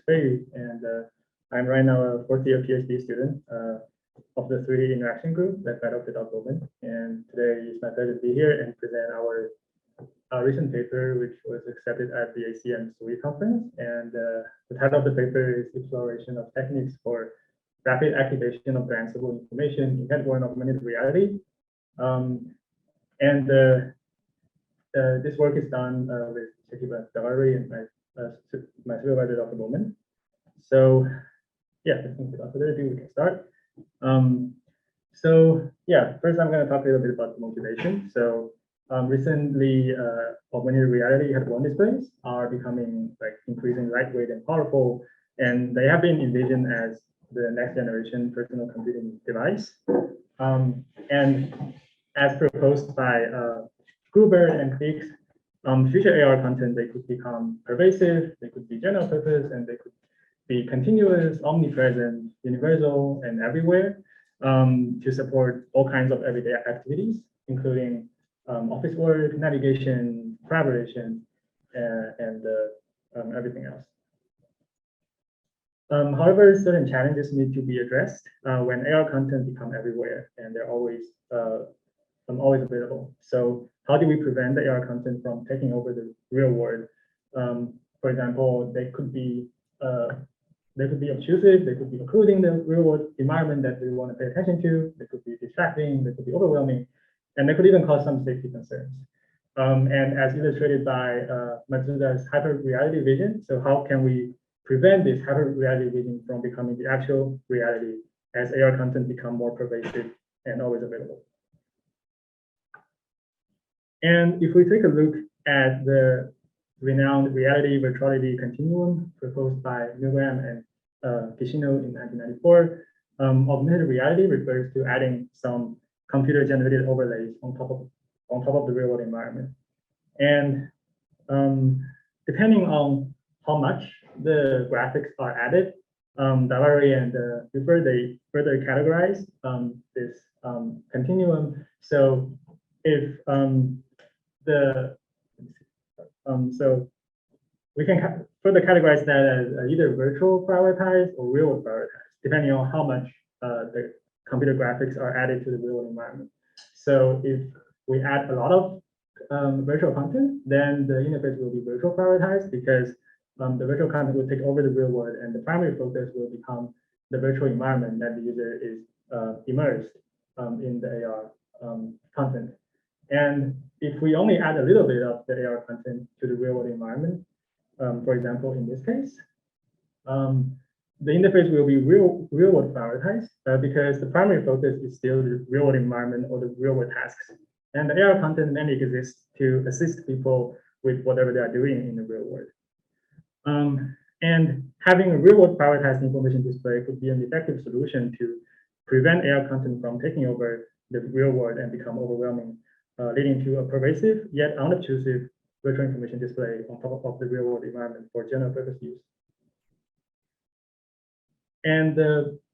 Feiyu, and I'm right now a fourth-year PhD student of the 3D interaction group that got adopted Augmented. And today it's my pleasure to be here and present our recent paper, which was accepted at the ACM SWE conference. And the title of the paper is Exploration of Techniques for Rapid Activation of Glanceable Information in Head-borne Augmented Reality. This work is done with periphery and my supervisor, Dr. Bowman. So yeah, I think without further ado, we can start. First I'm going to talk a little bit about the motivation. So recently, augmented reality head-borne displays are becoming increasingly lightweight and powerful, and they have been envisioned as the next generation personal computing device. And as proposed by Gruber and Hicks, future AR content, they could become pervasive, they could be general purpose, and they could be continuous, omnipresent, universal, and everywhere to support all kinds of everyday activities, including office work, navigation, collaboration, and everything else. However, certain challenges need to be addressed when AR content become everywhere and they're always available. So how do we prevent the AR content from taking over the real world? For example, they could be obtrusive, they could be occluding the real world environment that we want to pay attention to, they could be distracting, they could be overwhelming, and they could even cause some safety concerns. And as illustrated by Matsuda's hyper reality vision, so how can we prevent this hyper reality vision from becoming the actual reality as AR content become more pervasive and always available? And if we take a look at the renowned reality virtuality continuum proposed by Milgram and Kishino in 1994, augmented reality refers to adding some computer-generated overlays on top of the real-world environment. And depending on how much the graphics are added, Davari and Cooper, they further categorize this continuum. So if so we can further categorize that as either virtual prioritized or real prioritized, depending on how much the computer graphics are added to the real environment. So if we add a lot of virtual content, then the interface will be virtual prioritized because the virtual content will take over the real world, and the primary focus will become the virtual environment that the user is immersed in the AR content. And if we only add a little bit of the AR content to the real world environment, for example, in this case, the interface will be real world prioritized because the primary focus is still the real world environment or the real world tasks. And the AR content mainly exists to assist people with whatever they are doing in the real world. And having a real world prioritized information display could be an effective solution to prevent AR content from taking over the real world and become overwhelming, leading to a pervasive yet unobtrusive virtual information display on top of the real world environment for general purpose use. And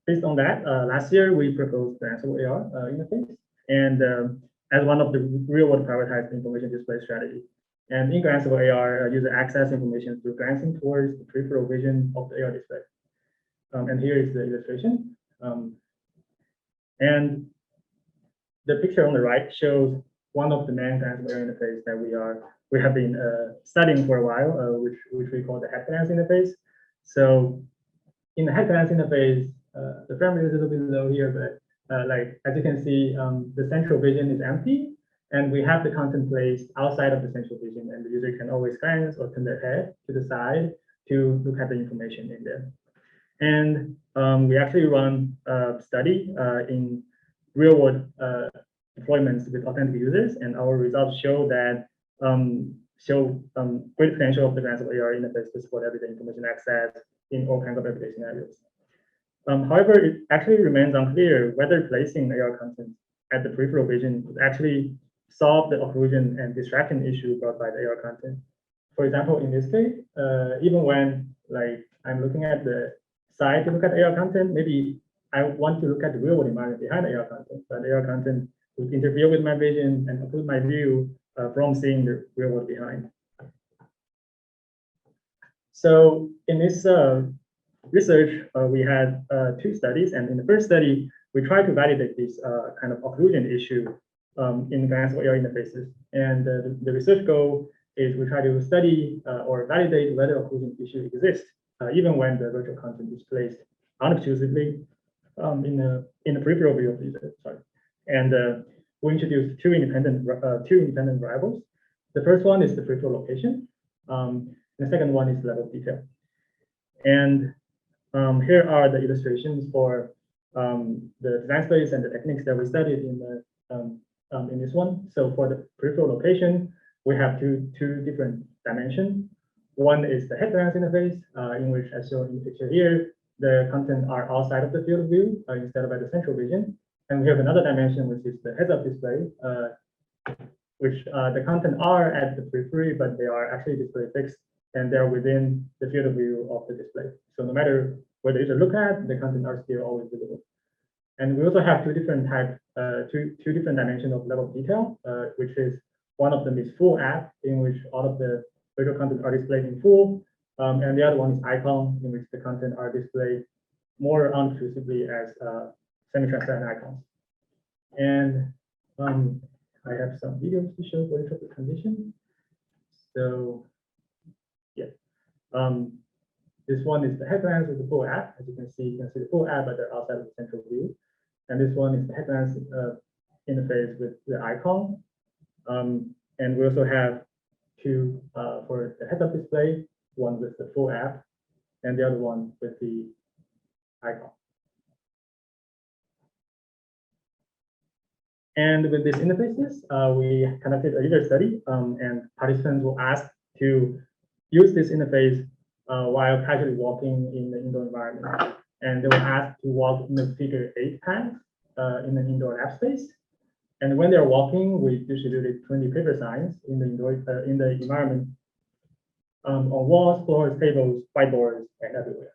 based on that, last year we proposed Glanceable AR interface, and as one of the real world prioritized information display strategy. And in Glanceable AR, user access information through glancing towards the peripheral vision of the AR display. And here is the illustration. And the picture on the right shows one of the main Glanceable AR interface that we have been studying for a while, which we call the head glance interface. So in the head glance interface, the frame rate is a little bit low here, but as you can see, the central vision is empty, and we have the content placed outside of the central vision, and the user can always glance or turn their head to the side to look at the information in there. And we actually run a study in real-world deployments with authentic users, and our results show that great potential of the Glanceable AR interface to support everyday information access in all kinds of everyday scenarios. However, it actually remains unclear whether placing AR content at the peripheral vision would actually solve the occlusion and distraction issue brought by the AR content. For example, in this case, even when I'm looking at the side to look at AR content, maybe I want to look at the real world environment behind the AR content, but the AR content would interfere with my vision and occlude my view from seeing the real world behind. So in this research, we had two studies, and in the first study, we tried to validate this kind of occlusion issue in glanceable AR interfaces. And the research goal is we try to study or validate whether occlusion issue exists, even when the virtual content is placed unobtrusively in the peripheral view of the user. Sorry, and we introduced two independent variables. The first one is the peripheral location. The second one is level of detail. And here are the illustrations for the design space and the techniques that we studied in this one. So for the peripheral location, we have two different dimensions. One is the head glance interface, in which, as shown in the picture here, the content are outside of the field of view instead of at the central vision. And we have another dimension, which is the heads-up display, which the content are at the periphery, but they are actually display fixed, and they're within the field of view of the display. So no matter where the user look at, the content are still always visible. And we also have two different dimensions of level of detail, which is one of them is full app, in which all of the virtual content are displayed in full, and the other one is icon, in which the content are displayed more unobtrusively as semi-transparent icons. And I have some videos to show for each of the conditions. So yeah, this one is the headlines with the full app. As you can see the full app, but they're outside of the central view. And this one is the headlines interface with the icon. And we also have two for the heads-up display, one with the full app, and the other one with the icon. And with these interfaces, we conducted a user study, and participants were asked to use this interface while casually walking in the indoor environment. And they were asked to walk in the figure 8 path in an indoor lab space. And when they're walking, we distributed 20 paper signs in the indoor in the environment on walls, floors, tables, whiteboards, and everywhere.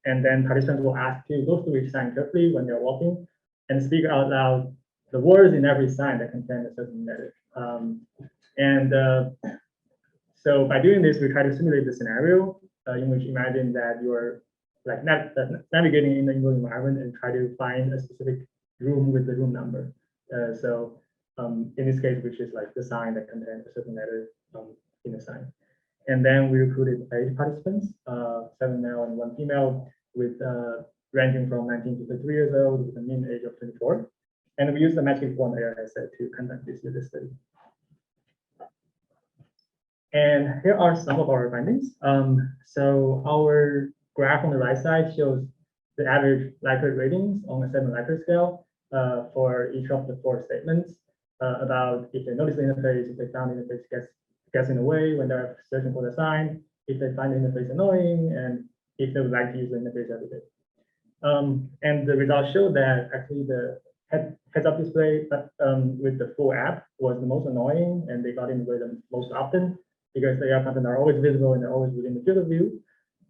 And then participants were asked to go through each sign carefully when they're walking and speak out loud the words in every sign that contain a certain message. So by doing this, we try to simulate the scenario in which imagine that you're like navigating in the indoor environment and try to find a specific room with the room number. In this case, which is like the sign that contains a certain letter in the sign. And then we recruited 8 participants, 7 male and 1 female, with ranging from 19 to 33 years old with a mean age of 24. And we used the magic wand AR headset to conduct this user study. And here are some of our findings. So our graph on the right side shows the average Likert ratings on a 7 Likert scale for each of the 4 statements about if they notice the interface, if they found the interface gets in the way when they're searching for the sign, if they find the interface annoying, and if they would like to use the interface every day. And the results show that actually the heads-up display with the full app was the most annoying, and they got in the way the most often because the AR content are always visible and they're always within the field of view.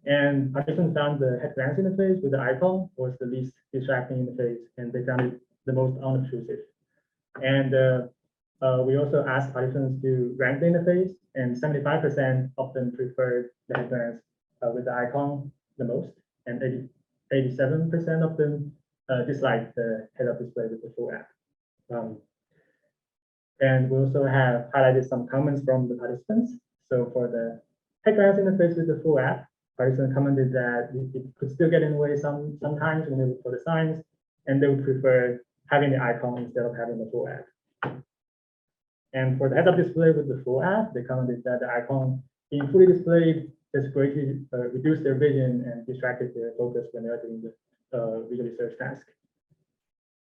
And participants found the head glance interface with the icon was the least distracting interface, and they found it the most unobtrusive. And we also asked participants to rank the interface, and 75% of them preferred the head glance with the icon the most, and 87% of them disliked the head-up display with the full app. And we also have highlighted some comments from the participants. So for the head glance interface with the full app, participants commented that it could still get in the way sometimes when they look for the signs, and they would prefer having the icon instead of having the full app. And for the heads-up display with the full app, they commented that the icon being fully displayed has greatly reduced their vision and distracted their focus when they're doing the visual research task.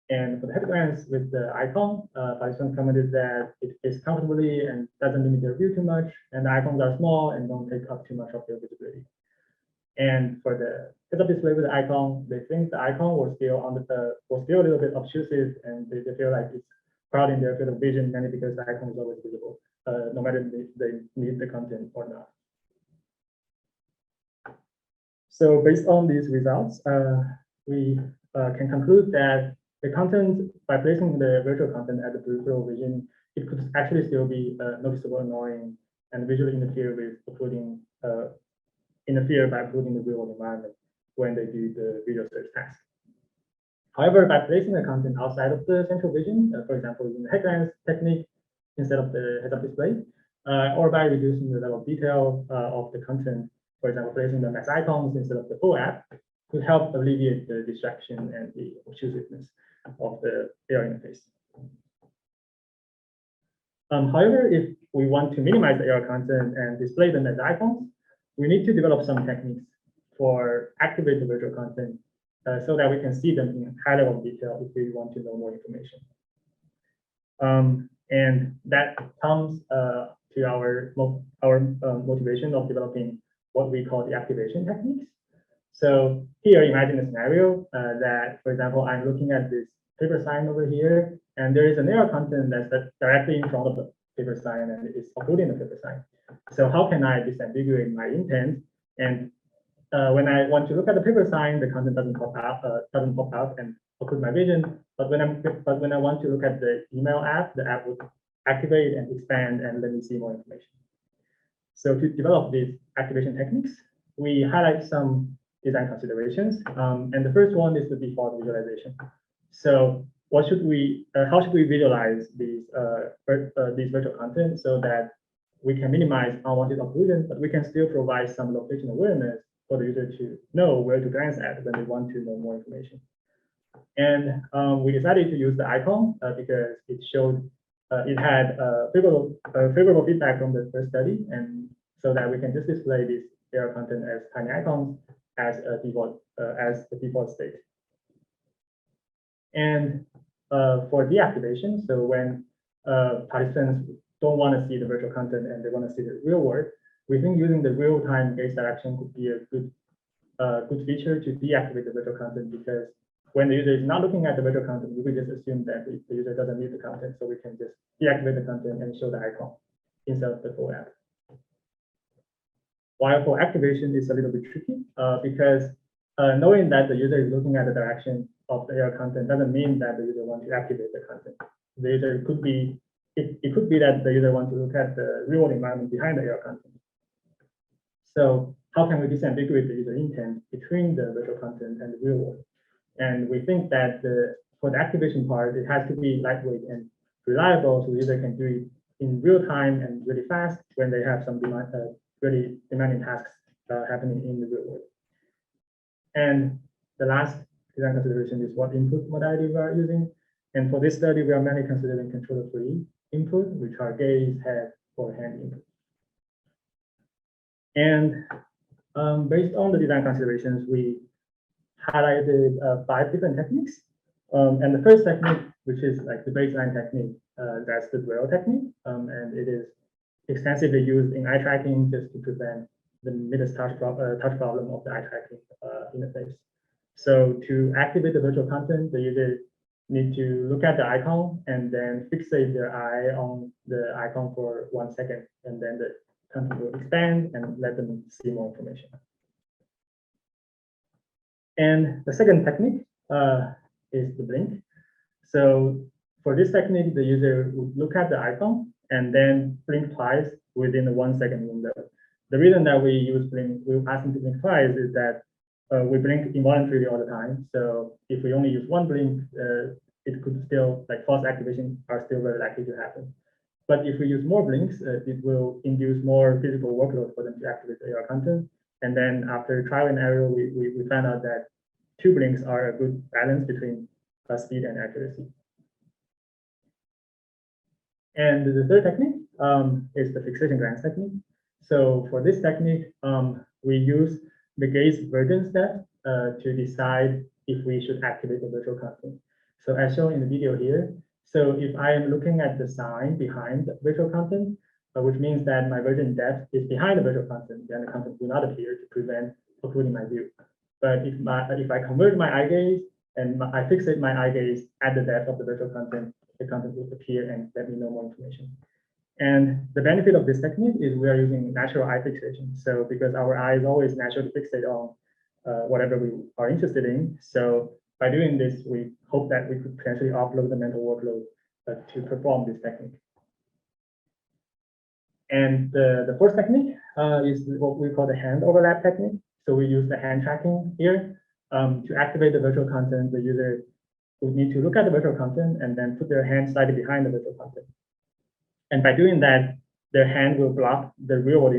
And for the head glance with the icon, participants commented that it fits comfortably and doesn't limit their view too much, and the icons are small and don't take up too much of their visibility. And for the heads-up display with the icon, they think the icon was still a little bit obtrusive, and they feel like it's crowding their field of vision, mainly because the icon is always visible, no matter if they need the content or not. So based on these results, we can conclude that the content, by placing the virtual content at the peripheral vision, it could actually still be noticeable, annoying, and visually interfere with occluding interfere by occluding the real-world environment when they do the video search task. However, by placing the content outside of the central vision, for example, using the headlamps technique instead of the heads-up display, or by reducing the level of detail of the content, for example, placing the max icons instead of the full app, could help alleviate the distraction and the obtrusiveness of the AR interface. However, if we want to minimize the AR content and display them as icons, we need to develop some techniques for activate the virtual content so that we can see them in high level detail if we want to know more information. And that comes to our motivation of developing what we call the activation techniques. So here, imagine a scenario that, for example, I'm looking at this paper sign over here, and there is an AR content that's directly in front of the paper sign and it's occluding the paper sign. So how can I disambiguate my intent? And when I want to look at the paper sign, the content doesn't pop out and occlude my vision. But when I want to look at the email app, the app would activate and expand and let me see more information. So to develop these activation techniques, we highlight some design considerations. And the first one is the default visualization. So how should we visualize these virtual content so that we can minimize unwanted occlusion, but we can still provide some location awareness for the user to know where to glance at when they want to know more information. And we decided to use the icon because it showed it had favorable feedback from the first study, and so that we can just display this AR content as tiny icons as a default state. And for deactivation, so when participants don't want to see the virtual content and they want to see the real world, we think using the real-time gaze direction could be a good feature to deactivate the virtual content, because when the user is not looking at the virtual content, we could just assume that the user doesn't need the content, so we can just deactivate the content and show the icon instead of the full app. While for activation is a little bit tricky because knowing that the user is looking at the direction of the AR content doesn't mean that the user wants to activate the content. The user could be, it could be that the user wants to look at the real world environment behind the AR content. So how can we disambiguate the user intent between the virtual content and the real world? And we think that for the activation part, it has to be lightweight and reliable, so the user can do it in real time and really fast when they have some really demanding tasks happening in the real world. And the last design consideration is what input modality we are using. And for this study, we are mainly considering controller-free input, which are gaze, head, or hand input. And based on the design considerations, we highlighted 5 different techniques. And the first technique, which is like the baseline technique, that's the dwell technique. And it is extensively used in eye tracking just to prevent the Midas touch problem of the eye tracking interface. So to activate the virtual content, the user need to look at the icon and then fixate their eye on the icon for 1 second, and then the content will expand and let them see more information. And the second technique is the blink. So for this technique, the user would look at the icon and then blink twice within a 1 second window. The reason that we use blink, we ask them to blink twice, is that we blink involuntarily all the time. So if we only use 1 blink, it could still, like false activation are still very likely to happen. But if we use more blinks, it will induce more physical workload for them to activate the AR content. And then after trial and error, we found out that 2 blinks are a good balance between speed and accuracy. And the third technique is the fixation glance technique. So for this technique, we use the gaze version step to decide if we should activate the virtual content. So as shown in the video here, so if I am looking at the sign behind the virtual content, which means that my version depth is behind the virtual content, then the content will not appear to prevent occluding my view. But if I convert my eye gaze and I fixate my eye gaze at the depth of the virtual content, the content will appear and let me know more information. And the benefit of this technique is we are using natural eye fixation. So because our eye is always naturally fixated on whatever we are interested in. So by doing this, we hope that we could potentially offload the mental workload to perform this technique. And the fourth technique is what we call the hand overlap technique. So we use the hand tracking here to activate the virtual content. The user would need to look at the virtual content and then put their hand slightly behind the virtual content. And by doing that, their hand will block the real world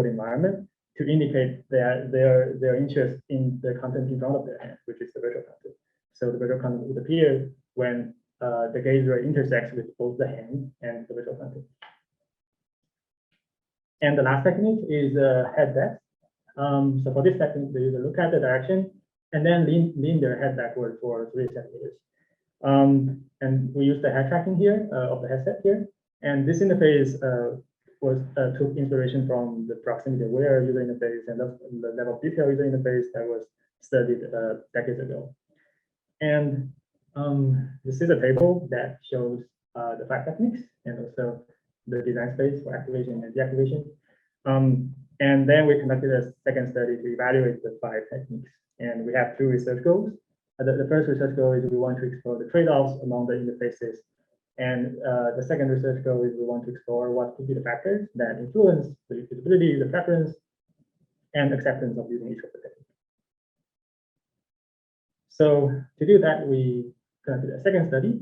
environment to indicate their interest in the content in front of their hand, which is the virtual content. So the virtual content would appear when the gaze ray intersects with both the hand and the virtual content. And the last technique is head depth. So for this technique, the user look at the direction and then lean their head backward for 3 centimeters. And we use the head tracking here of the headset here. And this interface took inspiration from the proximity aware user interface and the level of detail user interface that was studied decades ago. And this is a table that shows the 5 techniques and also the design space for activation and deactivation. And then we conducted a second study to evaluate the 5 techniques. And we have 2 research goals. The first research goal is we want to explore the trade-offs among the interfaces. And the second research goal is we want to explore what could be the factors that influence the usability, the preference, and acceptance of using each of the techniques. So to do that, we conducted a second study.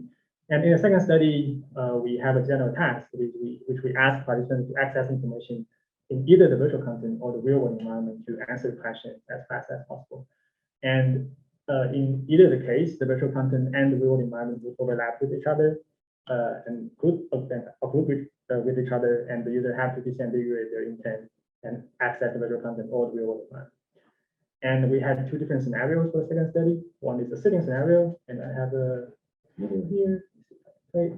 And in the second study, we have a general task, which we ask participants to access information in either the virtual content or the real-world environment to answer questions as fast as possible. And in either the case, the virtual content and the real-world environment will overlap with each other and could occlude with each other, and the user have to disambiguate their intent and access the virtual content or the real-world environment. And we had 2 different scenarios for the second study. One is the sitting scenario, and I have a video here. Great.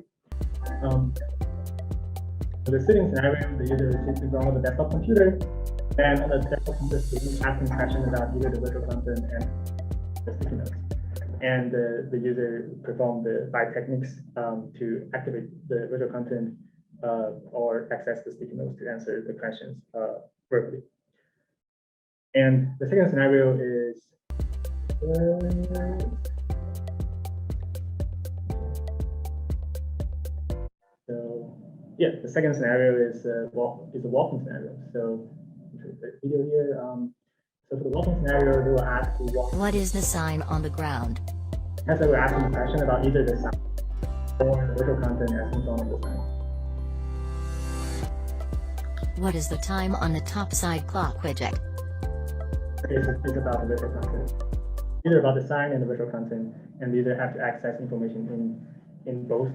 For the sitting scenario, the user sits in front of the desktop computer, and on the desktop computer screen, asking questions about either the virtual content and the sticky notes. And the user performed the 5 techniques to activate the virtual content or access the sticky notes to answer the questions verbally. And the second scenario is so yeah, the second scenario is a walking scenario. So the video here. So for the walking scenario, they will ask to walk. What is the sign on the ground? And so we're asking a question about either the sign or the virtual content as in front of the sign. What is the time on the top side clock widget? It's about the virtual content, either about the sign and the virtual content, and the user have to access information in both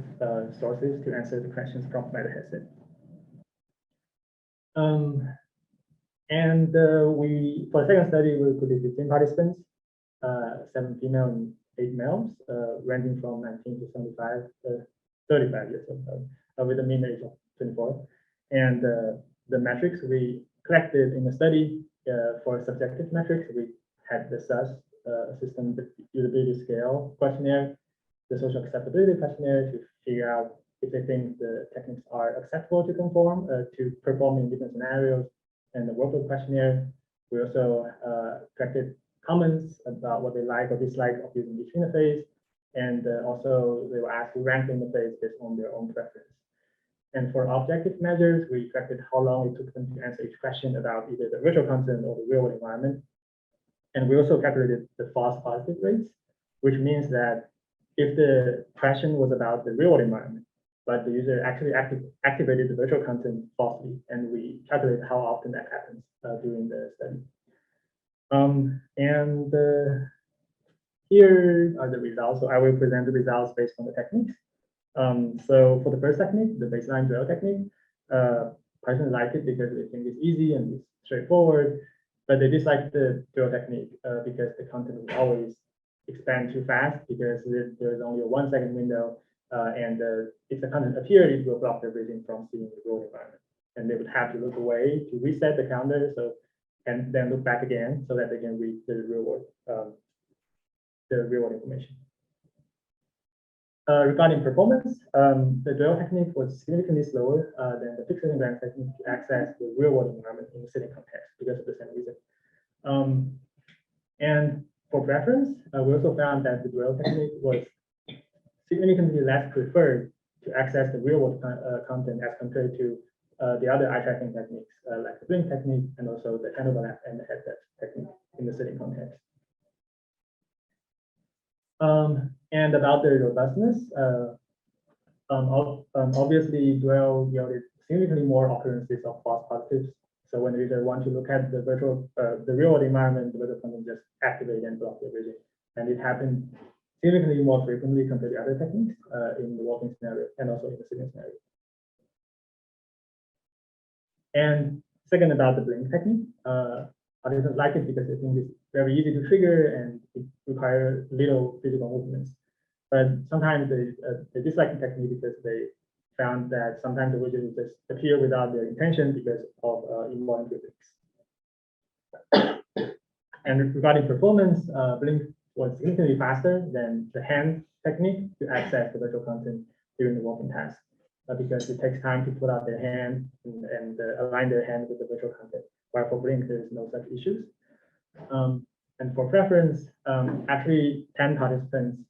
sources to answer the questions prompted by the headset. And for the second study, we recruited 15 participants, 7 female and 8 males, ranging from 19 to 35 years old, with a mean age of 24. And the metrics we collected in the study for subjective metrics, we had the SAS system usability scale questionnaire, the social acceptability questionnaire to figure out if they think the techniques are acceptable to perform in different scenarios, and the workload questionnaire. We also collected comments about what they like or dislike of using each interface, and also they were asked to rank the interface based on their own preference. And for objective measures, we collected how long it took them to answer each question about either the virtual content or the real world environment. And we also calculated the false positive rates, which means that if the question was about the real world environment, but the user actually activated the virtual content falsely, and we calculate how often that happens during the study. Here are the results. So I will present the results based on the techniques. So for the first technique, the baseline dwell technique, participants like it because they think it's easy and it's straightforward, but they dislike the dwell technique because the content will always expand too fast because there's only a 1 second window. And if the content appears, it will block their vision from seeing the real environment. And they would have to look away to reset the counter, and then look back again so that they can read the real world information. Regarding performance, the dwell technique was significantly slower than the fixed glance technique to access the real world environment in the sitting context because of the same reason. And for preference, we also found that the dwell technique was significantly less preferred to access the real world content as compared to the other eye tracking techniques, like the blink technique and also the hand overlap and the head depth technique in the sitting context. And about the robustness, obviously Duell yielded significantly more occurrences of false positives. So when the reader want to look at the real world environment, the virtual content just activate and block the vision. And it happened significantly more frequently compared to other techniques in the walking scenario and also in the sitting scenario. And second, about the blink technique, participants like it because they think it's very easy to trigger and it requires little physical movements. But sometimes they dislike the technique because they found that sometimes the widget will just appear without their intention because of involuntary blinks. And regarding performance, blink was significantly faster than the hand technique to access the virtual content during the walking task. Because it takes time to put out their hand and align their hand with the virtual content. While for blink, there's no such issues. And for preference, actually 10 participants,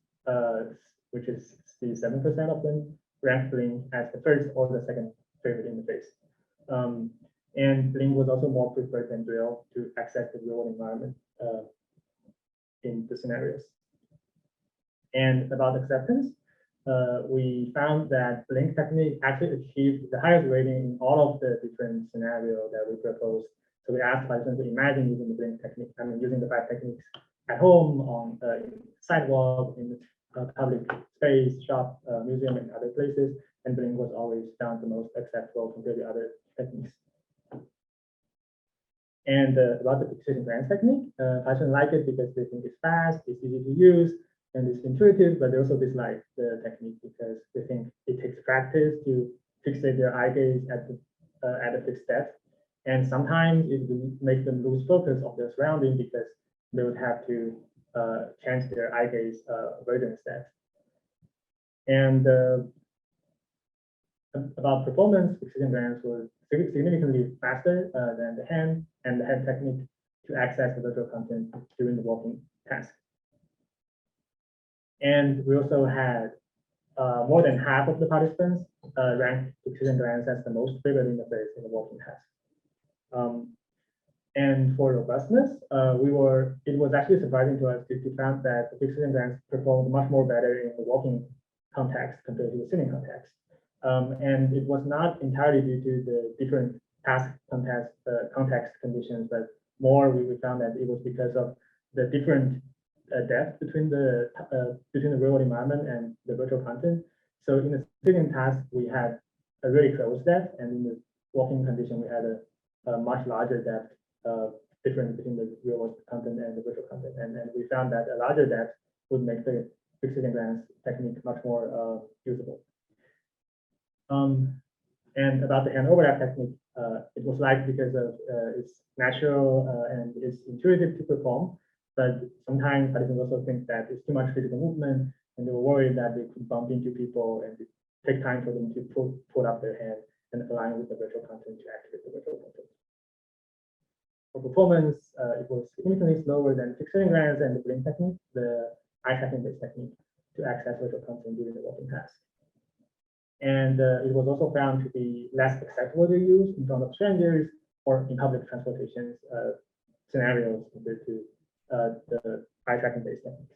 which is 67% of them, ranked blink as the first or the second favorite interface. And blink was also more preferred than Duell to access the real world environment in the scenarios. And about acceptance, we found that blink technique actually achieved the highest rating in all of the different scenarios that we proposed. So we asked participants to imagine using the blink technique, using the 5 techniques at home, on sidewalk, in public space, shop, museum, and other places. And blink was always found the most acceptable compared to other techniques. And about the precision glance technique, participants like it because they think it's fast, it's easy to use, and it's intuitive, but they also dislike the technique because they think it takes practice to fixate their eye gaze at a fixed depth. And sometimes it will make them lose focus of their surrounding because they would have to change their eye gaze version instead. And about performance, precision glance was significantly faster than the hand and the head technique to access the virtual content during the walking task. And we also had more than half of the participants ranked precision glance as the most favored interface in the walking task. And for robustness, it was actually surprising to us to find that the precision glance performed much more better in the walking context compared to the sitting context. And it was not entirely due to the different task context conditions, but more we found that it was because of the different depth between the real world environment and the virtual content. So in the sitting task, we had a really close depth, and in the walking condition, we had a much larger depth difference between the real world content and the virtual content. And we found that a larger depth would make the precision glance technique much more usable. And about the hand overlap technique, it was liked because of it's natural and it's intuitive to perform. But sometimes participants also think that it's too much physical movement, and they were worried that they could bump into people and it take time for them to put up their hand and align with the virtual content to activate the virtual content. For performance, it was significantly slower than fixation glance and the blink technique, the eye tracking based technique, to access virtual content during the walking task. And it was also found to be less acceptable to use in front of strangers or in public transportation scenarios compared to the eye tracking based techniques.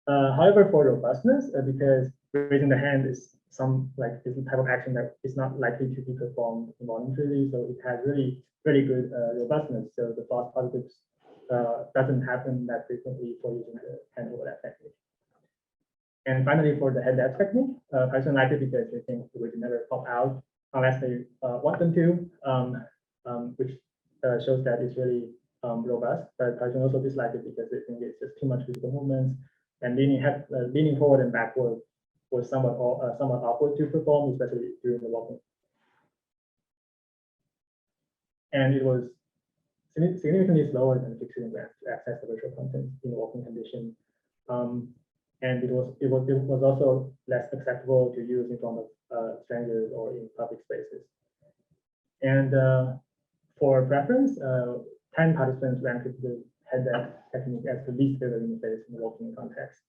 However, for robustness, because raising the hand is is a type of action that is not likely to be performed involuntarily, so it has really good robustness. So the false positives doesn't happen that frequently for using the hand overlap technique. And finally, for the head depth technique, participants like it because they think the widget never pop out unless they want them to, which shows that it's really robust. But participants also dislike it because they think it's just too much physical movements, and leaning forward and backward was somewhat awkward to perform, especially during the walking. And it was significantly slower than the fixation glance to access the virtual content in the walking condition. And it was also less acceptable to use in front of strangers or in public spaces. And for preference, 10 participants ranked the head depth technique as the least favorite interface in the walking context.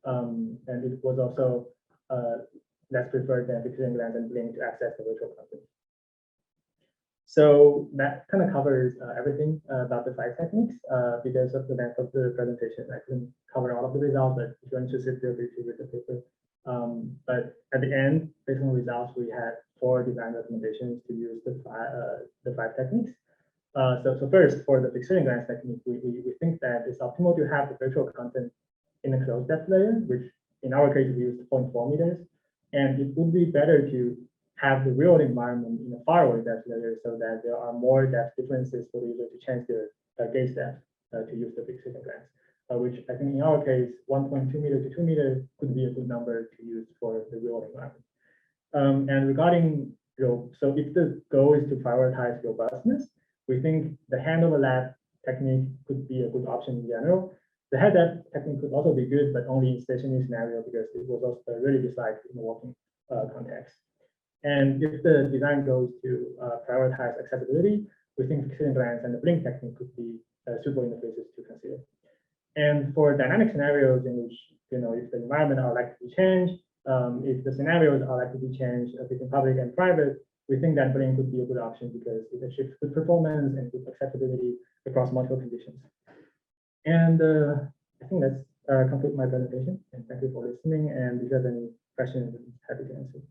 And it was also that's preferred than fixation glance and blink to access the virtual content. So that kind of covers everything about the 5 techniques. Because of the length of the presentation, I couldn't cover all of the results, but if you're interested, feel free to read the paper. But at the end, based on the results, we had 4 design recommendations to use the 5 techniques. So first, for the fixation glance technique, we think that it's optimal to have the virtual content in a closed depth layer, which in our case, we used 0.4 meters. And it would be better to have the real environment in a faraway depth layer so that there are more depth differences for the user to change their gaze depth to use the fixation glance, which I think in our case, 1.2 meter to 2 meter could be a good number to use for the real environment. And regarding, so if the goal is to prioritize robustness, we think the hand overlap technique could be a good option in general. The head depth technique could also be good, but only in stationary scenario because it was also really disliked in the walking context. And if the design goes to prioritize accessibility, we think fixation glance and the blink technique could be suitable interfaces to consider. And for dynamic scenarios in which, if the environment are likely to change, if the scenarios are likely to change between public and private, we think that blink could be a good option because it achieves good performance and good accessibility across multiple conditions. And I think that's concludes my presentation. And thank you for listening. And if you have any questions, I'm happy to answer.